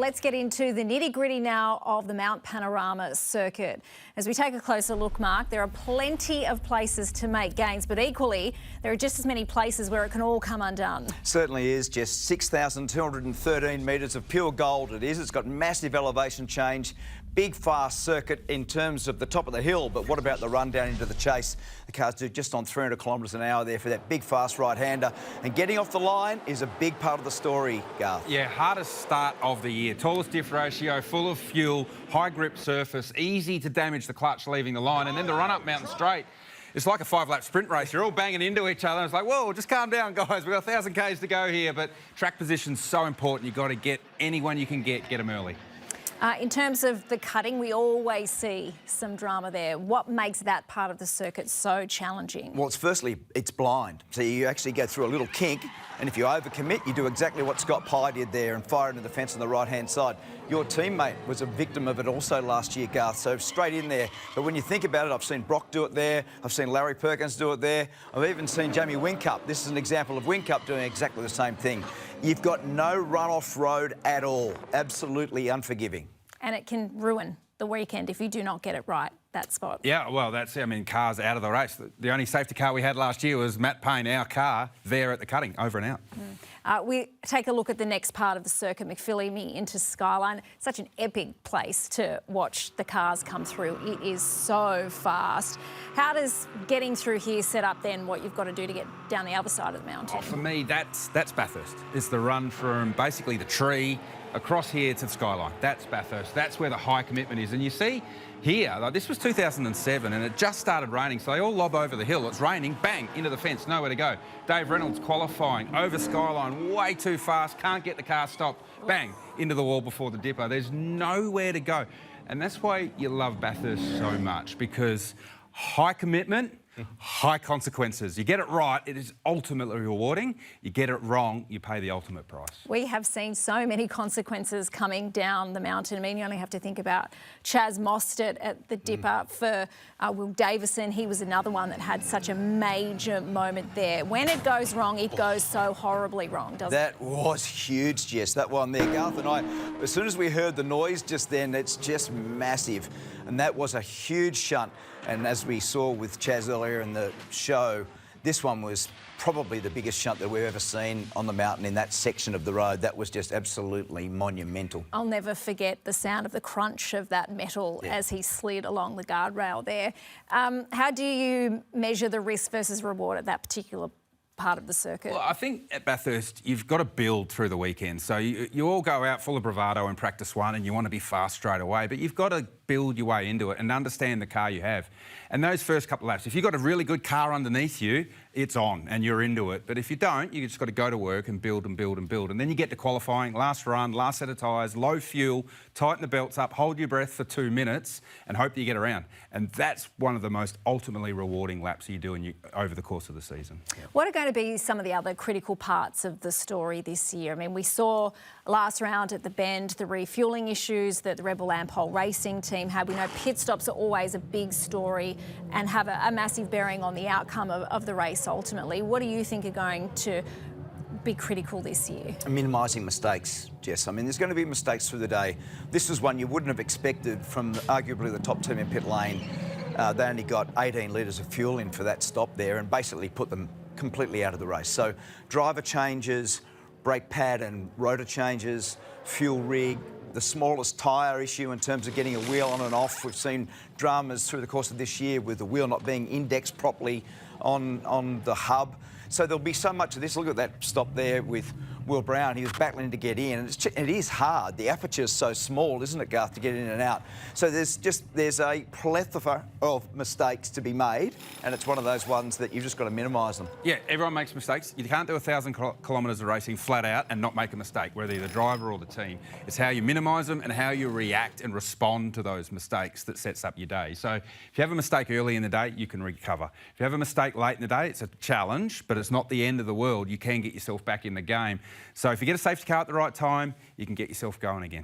let's get into the nitty-gritty now of the Mount Panorama circuit. As we take a closer look, Mark, there are plenty of places to make gains, but equally, there are just as many places where it can all come undone. Certainly is. Just 6,213 metres of pure gold it is. It's got massive elevation change, big fast circuit in terms of the top of the hill, but what about the run down into the chase? The cars do just on 300 kilometres an hour there for that big fast right-hander, and getting off the line is a big part of the story, Garth. Yeah, hardest start of the year. Tallest diff ratio, full of fuel, high grip surface, easy to damage the clutch leaving the line, and then the run-up mountain straight. It's like a 5-lap sprint race. You're all banging into each other. It's like, whoa, just calm down, guys. We've got 1,000 Ks to go here, but track position's so important. You've got to get anyone you can get them early. In terms of the cutting, we always see some drama there. What makes that part of the circuit so challenging? Well, it's blind. So you actually go through a little kink, and if you overcommit, you do exactly what Scott Pye did there and fire into the fence on the right-hand side. Your teammate was a victim of it also last year, Garth, so straight in there. But when you think about it, I've seen Brock do it there. I've seen Larry Perkins do it there. I've even seen Jamie Whincup. This is an example of Whincup doing exactly the same thing. You've got no run-off road at all. Absolutely unforgiving. And it can ruin the weekend if you do not get it right, that spot. Yeah, well, that's it. I mean, cars out of the race. The only safety car we had last year was Matt Payne, our car, there at the cutting, over and out. We take a look at the next part of the circuit, McPhillamy into Skyline. Such an epic place to watch the cars come through. It is so fast. How does getting through here set up then what you've got to do to get down the other side of the mountain? Oh, for me, that's Bathurst. It's the run from basically the tree across here to the Skyline. That's Bathurst. That's where the high commitment is. And you see here, like, this was 2007 and it just started raining, so they all lob over the hill. It's raining, bang, into the fence, nowhere to go. Dave Reynolds qualifying, over Skyline, way too fast, can't get the car stopped, bang, into the wall before the dipper. There's nowhere to go. And that's why you love Bathurst so much, because high commitment, high consequences. You get it right, it is ultimately rewarding. You get it wrong, you pay the ultimate price. We have seen so many consequences coming down the mountain. I mean, you only have to think about Chaz Mostert at the dipper for Will Davison. He was another one that had such a major moment there. When it goes wrong, it goes so horribly wrong, doesn't it? That was huge, Jess, that one there. Garth and I, as soon as we heard the noise just then, it's just massive. And that was a huge shunt. And as we saw with Chaz earlier in the show, this one was probably the biggest shunt that we've ever seen on the mountain in that section of the road. That was just absolutely monumental. I'll never forget the sound of the crunch of that metal as he slid along the guardrail there. How do you measure the risk versus reward at that particular part of the circuit? Well, I think at Bathurst, you've got to build through the weekend. So you all go out full of bravado in practice one and you want to be fast straight away, but you've got to build your way into it and understand the car you have. And those first couple of laps, if you've got a really good car underneath you, it's on and you're into it. But if you don't, you just got to go to work and build and build and build. And then you get to qualifying, last run, last set of tyres, low fuel, tighten the belts up, hold your breath for 2 minutes and hope that you get around. And that's one of the most ultimately rewarding laps you do over the course of the season. What are going to be some of the other critical parts of the story this year? I mean, we saw last round at the Bend, the refuelling issues that the Rebel Ampol racing team had. We know pit stops are always a big story and have a massive bearing on the outcome of the race ultimately. What do you think are going to be critical this year? Minimising mistakes, Jess. I mean, there's going to be mistakes through the day. This is one you wouldn't have expected from arguably the top team in pit lane. They only got 18 litres of fuel in for that stop there and basically put them completely out of the race. So driver changes, brake pad and rotor changes, fuel rig, the smallest tyre issue in terms of getting a wheel on and off. We've seen dramas through the course of this year with the wheel not being indexed properly on the hub. So there'll be so much of this. Look at that stop there with Will Brown. He was battling to get in, and it is hard. The aperture is so small, isn't it, Garth, to get in and out? So there's a plethora of mistakes to be made, and it's one of those ones that you've just got to minimise them. Yeah, everyone makes mistakes. You can't do 1,000 kilometres of racing flat out and not make a mistake, whether you're the driver or the team. It's how you minimise them and how you react and respond to those mistakes that sets up your day. So if you have a mistake early in the day, you can recover. If you have a mistake late in the day, it's a challenge, but it's not the end of the world. You can get yourself back in the game. So if you get a safety car at the right time, you can get yourself going again.